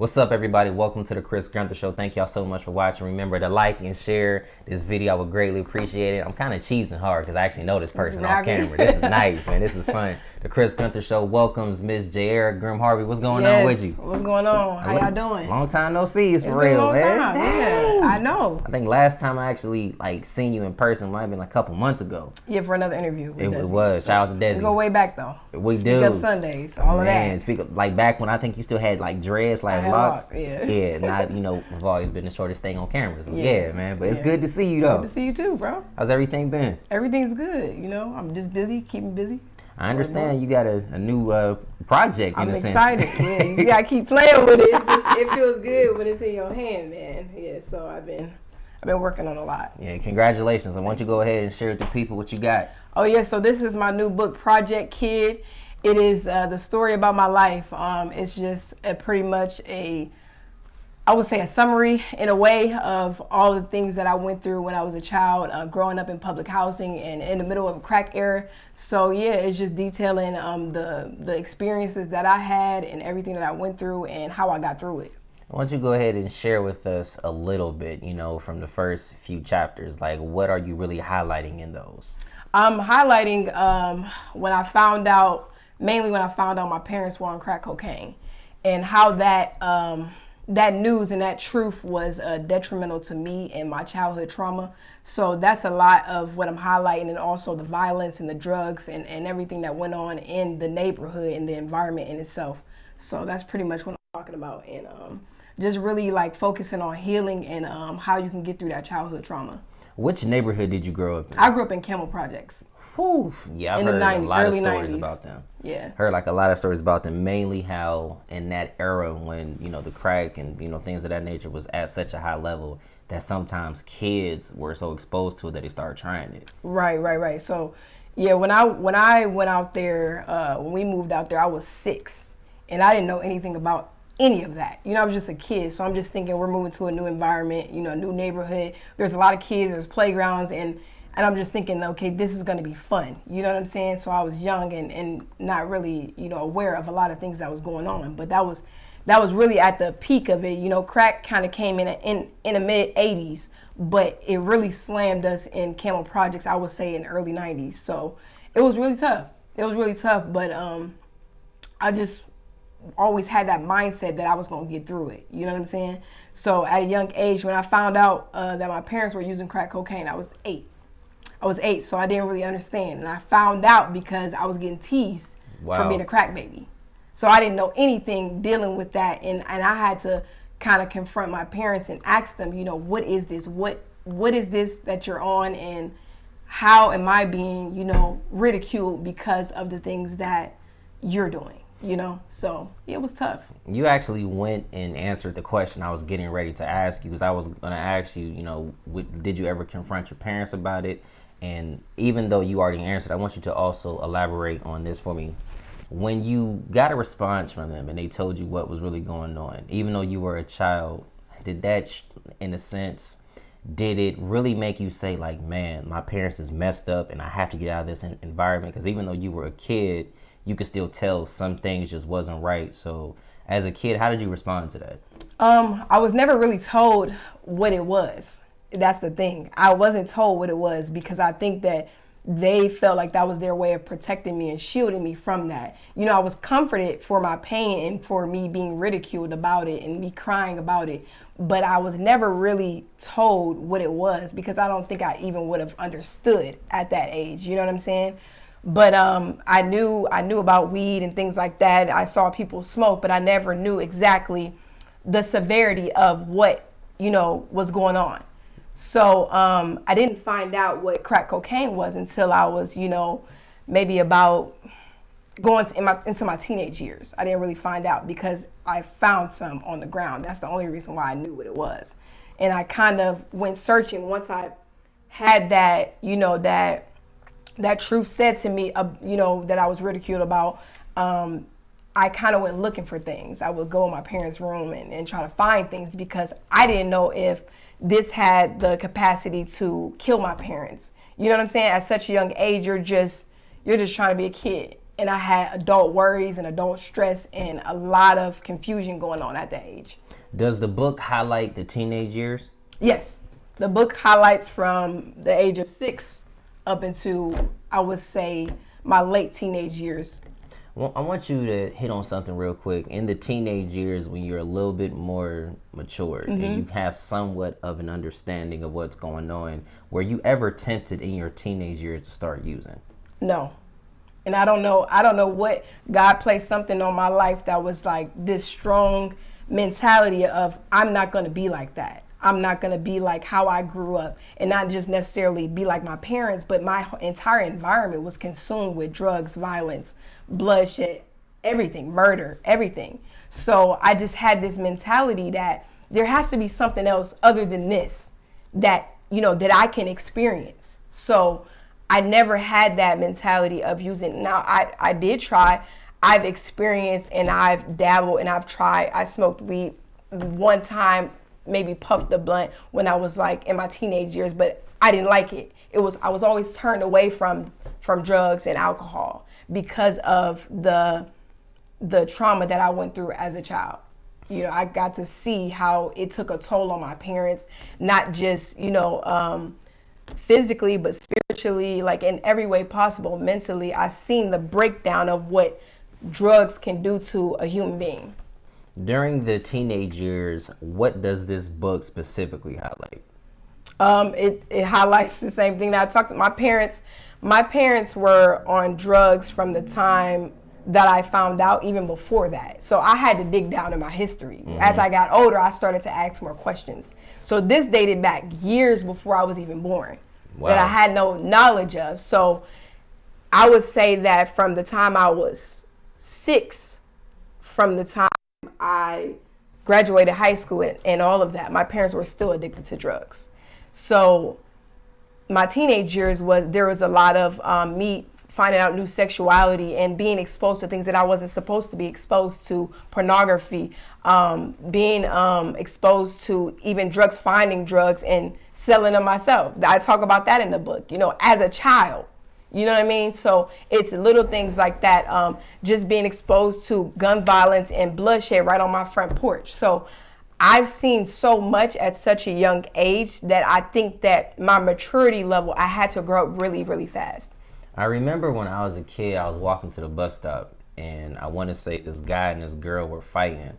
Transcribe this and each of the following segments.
What's up, everybody? Welcome to the Chris Gunther Show. Thank y'all so much for watching. Remember to like and share this video. I would greatly appreciate it. I'm kind of cheesing hard because I actually know this person off camera. This is nice, man. This is fun. The Chris Gunther Show welcomes Miss Jayaira Grhim Harvey. What's going on with you? What's going on? How y'all doing? Long time no see, for real, man. Yeah, I know. I think last time I actually seen you in person might have been a couple months ago. Yeah, for another interview. It was. Shout out to Desi. We go way back though. We Speak do. Up Sundays, all of that. Speak up, back when I think you still had dreads, locks. Yeah, not, we've always been the shortest thing on camera. So yeah, man. But it's good to see you, though. Good to see you too, bro. How's everything been? Everything's good. I'm just busy, keeping busy. I understand you got a new project in a sense. I'm excited. Yeah, you gotta keep playing with it. It feels good when it's in your hand, man. Yeah, so I've been working on a lot. Yeah, congratulations. And why don't you go ahead and share with the people what you got? Oh yeah, so this is my new book, Project Kid. It is the story about my life. It's just pretty much I would say a summary in a way of all the things that I went through when I was a child, growing up in public housing and in the middle of a crack era. So yeah, it's just detailing the experiences that I had and everything that I went through and how I got through it. Why don't you go ahead and share with us a little bit, from the first few chapters, what are you really highlighting in those? I'm highlighting when I found out my parents were on crack cocaine and how that news and that truth was detrimental to me and my childhood trauma. So that's a lot of what I'm highlighting, and also the violence and the drugs and everything that went on in the neighborhood and the environment in itself. So that's pretty much what I'm talking about, and just really focusing on healing and how you can get through that childhood trauma. Which neighborhood did you grow up in? I grew up in Campbell Projects. Whew. Yeah, I've heard a lot of stories 90s. about them. Yeah. Heard a lot of stories about them, mainly how in that era when, the crack and, things of that nature was at such a high level that sometimes kids were so exposed to it that they started trying it. Right. So, yeah, when I went out there, when we moved out there, I was 6 and I didn't know anything about any of that. I was just a kid. So I'm just thinking we're moving to a new environment, a new neighborhood. There's a lot of kids, there's playgrounds, and I'm just thinking, okay, this is going to be fun. You know what I'm saying? So I was young and not really, aware of a lot of things that was going on. But that was really at the peak of it. Crack kind of came in the mid 80s, but it really slammed us in Campbell Projects, I would say, in the early 90s. So it was really tough. But I just always had that mindset that I was going to get through it. You know what I'm saying? So at a young age, when I found out that my parents were using crack cocaine, I was 8. So I didn't really understand. And I found out because I was getting teased for being a crack baby. So I didn't know anything dealing with that. And I had to kind of confront my parents and ask them, what is this? What is this that you're on? And how am I being, ridiculed because of the things that you're doing? So it was tough. You actually went and answered the question I was getting ready to ask you, because I was going to ask you, did you ever confront your parents about it? And even though you already answered, I want you to also elaborate on this for me. When you got a response from them and they told you what was really going on, even though you were a child, did that, in a sense, did it really make you say, man, my parents is messed up and I have to get out of this environment? Because even though you were a kid, you could still tell some things just wasn't right. So as a kid, how did you respond to that? I was never really told what it was. That's the thing. I wasn't told what it was because I think that they felt like that was their way of protecting me and shielding me from that. I was comforted for my pain and for me being ridiculed about it and me crying about it. But I was never really told what it was because I don't think I even would have understood at that age. You know what I'm saying? But I knew about weed and things like that. I saw people smoke, but I never knew exactly the severity of what, was going on. So I didn't find out what crack cocaine was until I was, maybe about going into my teenage years. I didn't really find out because I found some on the ground. That's the only reason why I knew what it was. And I kind of went searching once I had that, that truth said to me, that I was ridiculed about. I kind of went looking for things. I would go in my parents' room and try to find things because I didn't know if this had the capacity to kill my parents. You know what I'm saying? At such a young age, you're just trying to be a kid. and I had adult worries and adult stress and a lot of confusion going on at that age. Does the book highlight the teenage years? Yes. The book highlights from the age of 6 up into, I would say, my late teenage years. Well, I want you to hit on something real quick. In the teenage years, when you're a little bit more matured and you have somewhat of an understanding of what's going on, were you ever tempted in your teenage years to start using? No. And I don't know what, God placed something on my life that was like this strong mentality of, I'm not going to be like that. I'm not going to be like how I grew up, and not just necessarily be like my parents, but my entire environment was consumed with drugs, violence, bloodshed, everything, murder, everything. So I just had this mentality that there has to be something else other than this that, that I can experience. So I never had that mentality of using. Now I did try. I've experienced and I've dabbled and I've tried. I smoked weed one time, maybe puffed the blunt when I was like in my teenage years, but I didn't like it. I was always turned away from drugs and alcohol because of the trauma that I went through as a child. I got to see how it took a toll on my parents, not just, physically, but spiritually, like in every way possible. Mentally, I seen the breakdown of what drugs can do to a human being. During the teenage years, what does this book specifically highlight? It highlights the same thing that I talked to my parents. My parents were on drugs from the time that I found out, even before that. So I had to dig down in my history. As I got older, I started to ask more questions. So this dated back years before I was even born, that I had no knowledge of. So I would say that from the time I was 6, from the time I graduated high school and all of that, my parents were still addicted to drugs. So my teenage years there was a lot of me finding out new sexuality and being exposed to things that I wasn't supposed to be exposed to, pornography, being exposed to even drugs, finding drugs and selling them myself. I talk about that in the book, as a child. You know what I mean? So it's little things like that, just being exposed to gun violence and bloodshed right on my front porch. So I've seen so much at such a young age that I think that my maturity level, I had to grow up really, really fast. I remember when I was a kid, I was walking to the bus stop, and I want to say this guy and this girl were fighting,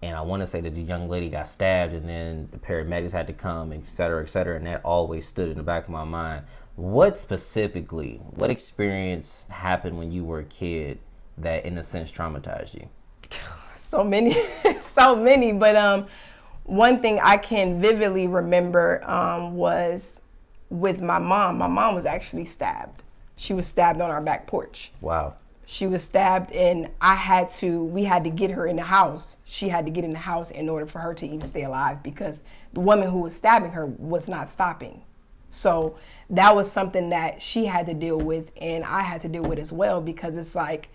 and I want to say that the young lady got stabbed, and then the paramedics had to come, et cetera, and that always stood in the back of my mind. What experience happened when you were a kid that, in a sense, traumatized you? So many, so many. But one thing I can vividly remember was with my mom. My mom was actually stabbed. She was stabbed on our back porch. Wow. She was stabbed, and we had to get her in the house. She had to get in the house in order for her to even stay alive, because the woman who was stabbing her was not stopping. So that was something that she had to deal with, and I had to deal with as well, because it's like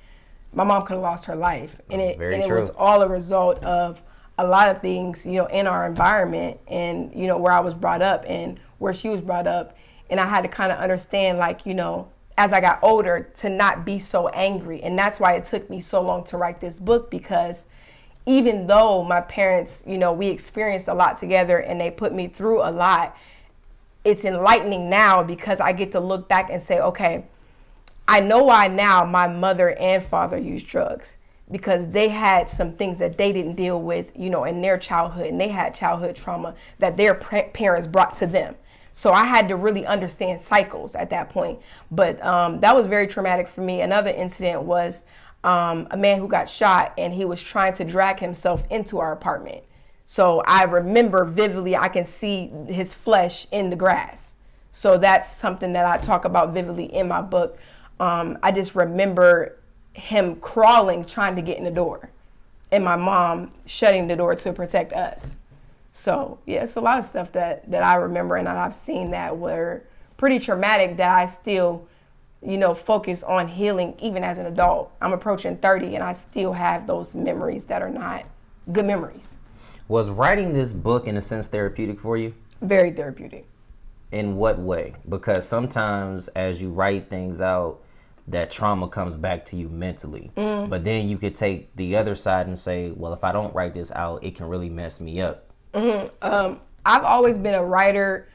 my mom could have lost her life. And it was all a result of a lot of things, in our environment and, where I was brought up and where she was brought up. And I had to kind of understand, like, as I got older, to not be so angry. And that's why it took me so long to write this book, because even though my parents, we experienced a lot together and they put me through a lot, it's enlightening now because I get to look back and say, okay, I know why now my mother and father used drugs, because they had some things that they didn't deal with, in their childhood, and they had childhood trauma that their parents brought to them. So I had to really understand cycles at that point. But that was very traumatic for me. Another incident was a man who got shot, and he was trying to drag himself into our apartment. So I remember vividly, I can see his flesh in the grass. So that's something that I talk about vividly in my book. I just remember him crawling, trying to get in the door, and my mom shutting the door to protect us. So yeah, it's a lot of stuff that I remember and that I've seen that were pretty traumatic, that I still, focus on healing even as an adult. I'm approaching 30 and I still have those memories that are not good memories. Was writing this book, in a sense, therapeutic for you? Very therapeutic. In what way? Because sometimes as you write things out, that trauma comes back to you mentally. But then you could take the other side and say, well, if I don't write this out, it can really mess me up. I've always been a writer.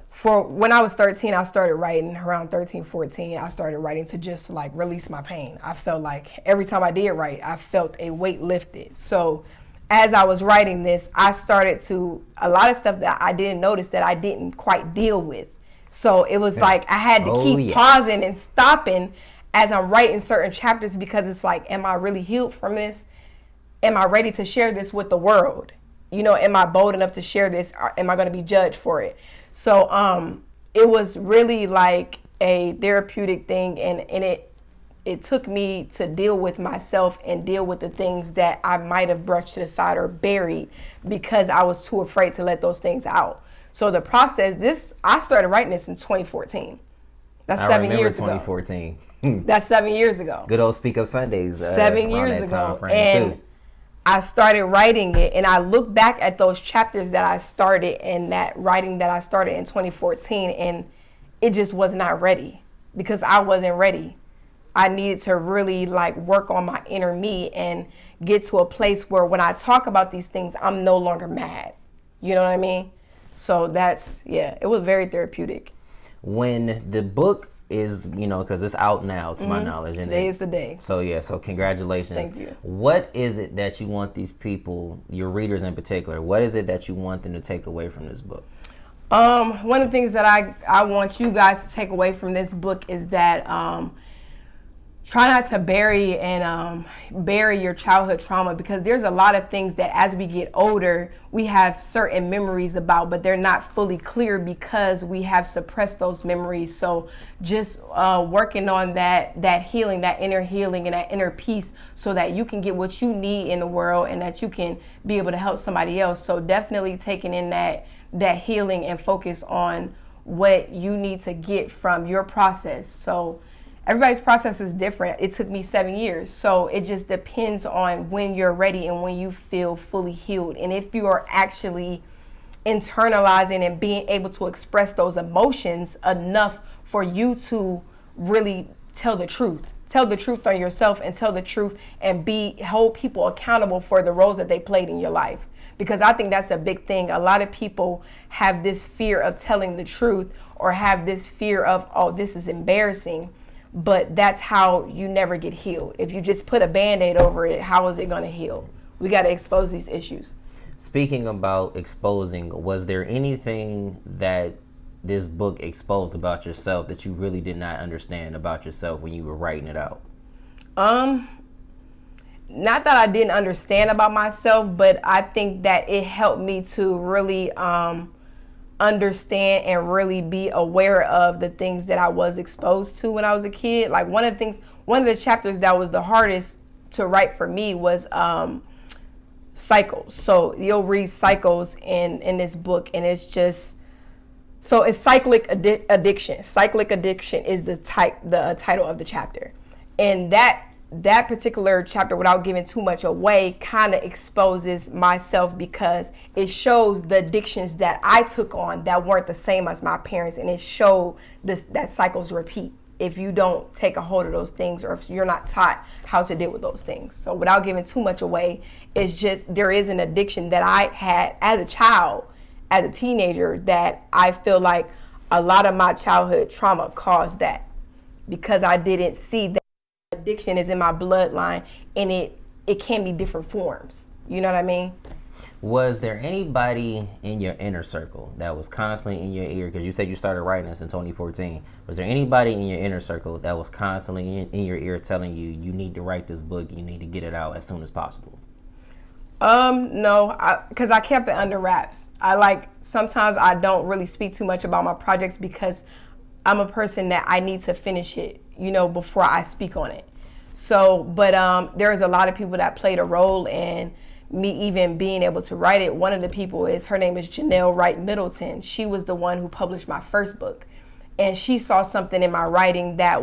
For when I was 13, I started writing. Around 13, 14, I started writing to just like release my pain. I felt like every time I did write, I felt a weight lifted. So as I was writing this, I started to, a lot of stuff that I didn't notice that I didn't quite deal with. So it was like I had to keep pausing and stopping as I'm writing certain chapters, because it's like, am I really healed from this? Am I ready to share this with the world? You know, am I bold enough to share this? Or am I going to be judged for it? So it was really like a therapeutic thing, and it took me to deal with myself and deal with the things that I might have brushed to the side or buried because I was too afraid to let those things out. So the process, I started writing this in 2014. That's 7 years ago. 2014. That's 7 years ago. Good old Speak Up Sundays. 7 years ago. And too. I started writing it, and I look back at those chapters that I started and that writing that I started in 2014, and it just was not ready because I wasn't ready. I needed to really like work on my inner me and get to a place where when I talk about these things, I'm no longer mad. You know what I mean? So that's, yeah, it was very therapeutic. When the book is, you know, because it's out now to my knowledge. Today is the day. So yeah, so congratulations. Thank you. What is it that you want these people, your readers in particular, what is it that you want them to take away from this book? One of the things that I want you guys to take away from this book is that try not to bury your childhood trauma, because there's a lot of things that as we get older, we have certain memories about, but they're not fully clear because we have suppressed those memories. So just working on that healing, that inner healing and that inner peace, so that you can get what you need in the world and that you can be able to help somebody else. So definitely taking in that healing and focus on what you need to get from your process. So everybody's process is different. It took me 7 years. So it just depends on when you're ready and when you feel fully healed. And if you are actually internalizing and being able to express those emotions enough for you to really tell the truth. Tell the truth on yourself and tell the truth and hold people accountable for the roles that they played in your life. Because I think that's a big thing. A lot of people have this fear of telling the truth, or have this fear of, oh, this is embarrassing. But that's how you never get healed. If you just put a Band-Aid over it, how is it going to heal? We got to expose these issues. Speaking about exposing, was there anything that this book exposed about yourself that you really did not understand about yourself when you were writing it out? Not that I didn't understand about myself, but I think that it helped me to really understand and really be aware of the things that I was exposed to when I was a kid. Like one of the chapters that was the hardest to write for me was cycles. So you'll read cycles in this book, and it's just, so it's cyclic addiction. Cyclic addiction is the title of the chapter. And that particular chapter, without giving too much away, kind of exposes myself, because it shows the addictions that I took on that weren't the same as my parents, and it showed that cycles repeat if you don't take a hold of those things, or if you're not taught how to deal with those things. So without giving too much away, it's just, there is an addiction that I had as a child, as a teenager, that I feel like a lot of my childhood trauma caused that, because I didn't see that addiction is in my bloodline, and it can be different forms. You know what I mean? Was there anybody in your inner circle that was constantly in your ear? Because you said you started writing this in 2014. Was there anybody in your inner circle that was constantly in your ear telling you, you need to write this book, you need to get it out as soon as possible? No, because I kept it under wraps. Sometimes I don't really speak too much about my projects, because I'm a person that I need to finish it, before I speak on it. So, but there's a lot of people that played a role in me even being able to write it. One of the people her name is Janelle Wright Middleton. She was the one who published my first book. And she saw something in my writing that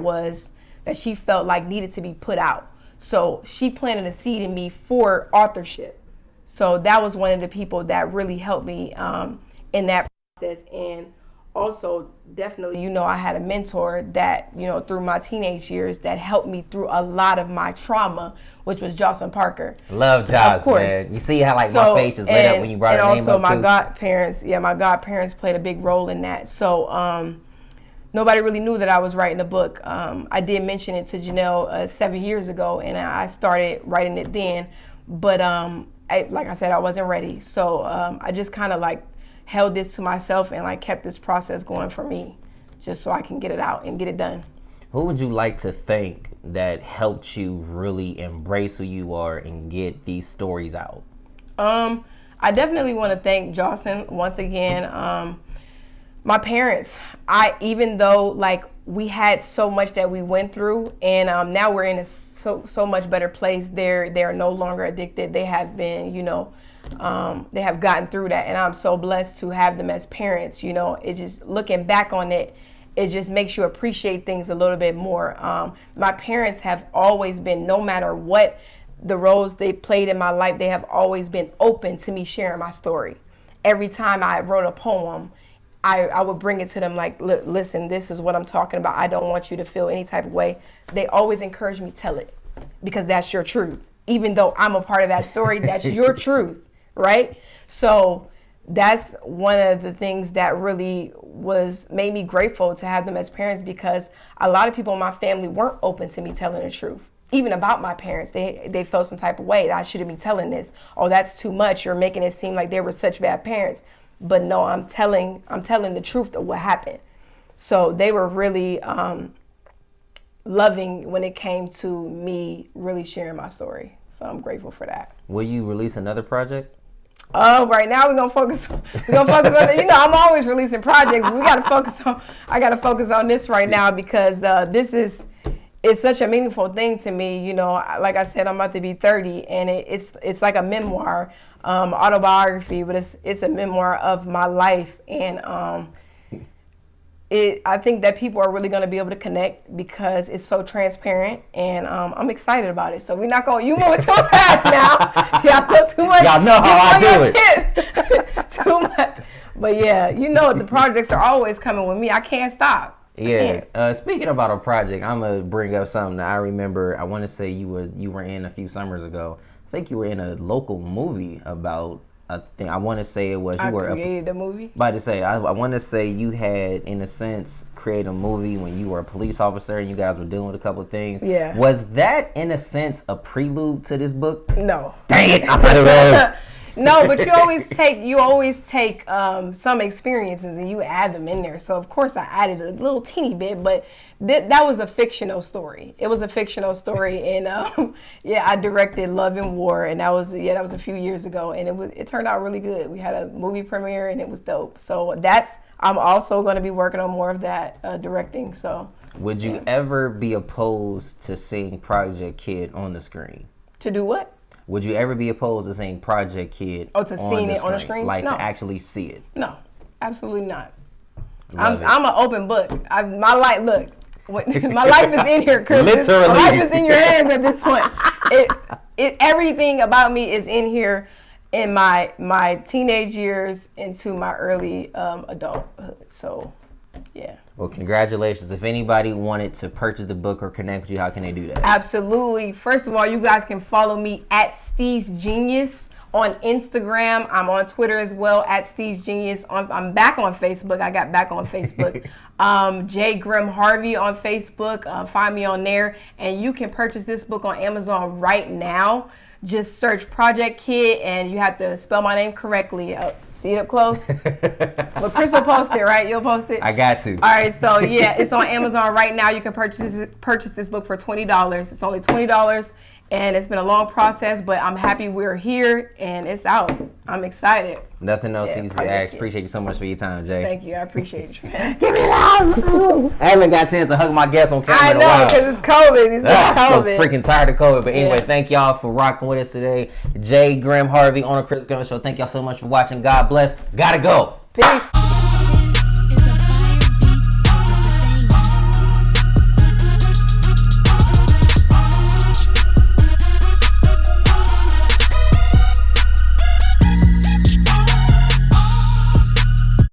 she felt like needed to be put out. So she planted a seed in me for authorship. So that was one of the people that really helped me in that process. And also definitely, you know, I had a mentor that, you know, through my teenage years that helped me through a lot of my trauma, which was Jocelyn Parker. Love Joss, man. You see how like my face is lit up when you brought her name up too? And also my godparents, my godparents played a big role in that. So nobody really knew that I was writing a book. I did mention it to Janelle 7 years ago, and I started writing it then. But like I said, I wasn't ready. So I just kind of like held this to myself and like kept this process going for me, just so I can get it out and get it done. Who would you like to thank that helped you really embrace who you are and get these stories out? I definitely want to thank Jocelyn once again. My parents, even though like we had so much that we went through, and now we're in a so much better place. They're no longer addicted. They have been, you know, they have gotten through that, and I'm so blessed to have them as parents. You know, it just, looking back on it, it just makes you appreciate things a little bit more. My parents have always been, no matter what the roles they played in my life, they have always been open to me sharing my story. Every time I wrote a poem, I would bring it to them like, listen, this is what I'm talking about. I don't want you to feel any type of way. They always encourage me, tell it, because that's your truth. Even though I'm a part of that story, that's your truth, right? So that's one of the things that really made me grateful to have them as parents, because a lot of people in my family weren't open to me telling the truth. Even about my parents, they felt some type of way that I shouldn't be telling this. Oh, that's too much. You're making it seem like they were such bad parents. But no, I'm telling the truth of what happened. So they were really loving when it came to me really sharing my story. So I'm grateful for that. Will you release another project? Oh, right now we're gonna focus on you know, I'm always releasing projects, but I gotta focus on this right now, because it's such a meaningful thing to me. You know, like I said, I'm about to be 30, and it's like a memoir, autobiography, but it's a memoir of my life, and I think that people are really going to be able to connect because it's so transparent, and I'm excited about it. So we're not going, you moving too fast now. Y'all know too much. Y'all know how I do it. Too much. But yeah, you know, the projects are always coming with me. I can't stop. Yeah. Speaking about a project, I'm going to bring up something that I remember. I want to say you were in a few summers ago. I think you were in a local movie about, I want to say it was you were created a movie. About to say, I want to say you had, in a sense, created a movie when you were a police officer and you guys were dealing with a couple of things. Yeah. Was that, in a sense, a prelude to this book? No. Dang it! I thought it was. No, but you always take some experiences and you add them in there. So of course I added a little teeny bit, but that was a fictional story. It was a fictional story, and I directed Love and War, and that was a few years ago, and it turned out really good. We had a movie premiere and it was dope. So I'm also going to be working on more of that directing. So would you ever be opposed to seeing Project Kid on the screen? To do what? Would you ever be opposed to seeing Project Kid seeing it on the screen? Like, no. to actually see it? No, absolutely not. I'm an open book. My life is in here, Chris. Literally. My life is in your hands at this point. Everything about me is in here in my teenage years into my early adulthood. So, yeah. Well, congratulations. If anybody wanted to purchase the book or connect with you, how can they do that? Absolutely. First of all, you guys can follow me at Steve's Genius on Instagram. I'm on Twitter as well, at Steve's Genius. I'm back on Facebook. I got back on Facebook. Jayaira Grhim Harvey on Facebook. Find me on there. And you can purchase this book on Amazon right now. Just search Project Kid, and you have to spell my name correctly. See it up close? But Chris will post it, right? You'll post it? I got to. All right, so yeah, it's on Amazon right now. You can purchase this book for $20. It's only $20, and it's been a long process, but I'm happy we're here, and it's out. I'm excited. Nothing else needs to be asked. Appreciate you so much for your time, Jay. Thank you. I appreciate you. Give me love. I haven't got a chance to hug my guests on camera in a while. I know, because it's COVID. It's COVID. So freaking tired of COVID. But anyway, thank y'all for rocking with us today. Jayaira Grhim Harvey on the Chris Gunther Show. Thank y'all so much for watching. God bless. Gotta go. Peace.